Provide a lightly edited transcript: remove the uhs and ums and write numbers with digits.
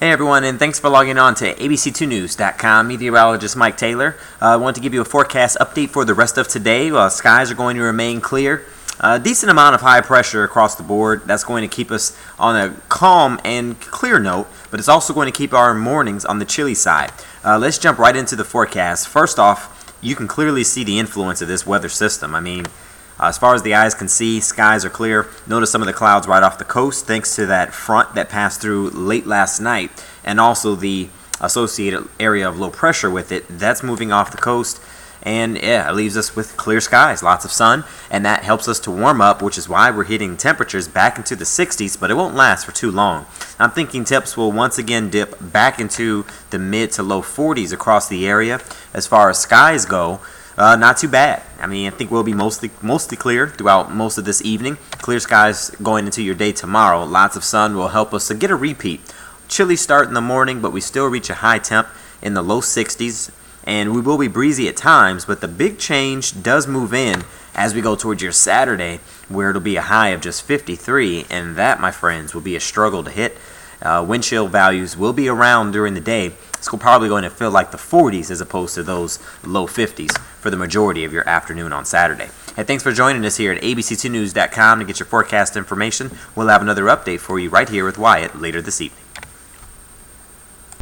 Hey everyone, and thanks for logging on to ABC2News.com. Meteorologist Mike Taylor. I want to give you a forecast update for the rest of today. Skies are going to remain clear. A decent amount of high pressure across the board. That's going to keep us on a calm and clear note, but it's also going to keep our mornings on the chilly side. Let's jump right into the forecast. First off, you can clearly see the influence of this weather system. As far as the eyes can see, skies are clear. Notice some of the clouds right off the coast thanks to that front that passed through late last night, and also the associated area of low pressure with it. That's moving off the coast, and yeah, it leaves us with clear skies, lots of sun, and that helps us to warm up, which is why we're hitting temperatures back into the 60s, but it won't last for too long. I'm thinking temps will once again dip back into the mid to low 40s across the area. As far as skies go, not too bad. I think we'll be mostly clear throughout most of this evening. Clear skies going into your day tomorrow. Lots of sun will help us to get a repeat. Chilly start in the morning, but we still reach a high temp in the low 60s, and we will be breezy at times, but the big change does move in as we go towards your Saturday, where it'll be a high of just 53, and that, my friends, will be a struggle to hit. Wind chill values will be around during the day. It's probably going to feel like the 40s as opposed to those low 50s for the majority of your afternoon on Saturday. Hey, thanks for joining us here at ABC2News.com to get your forecast information. We'll have another update for you right here with Wyatt later this evening.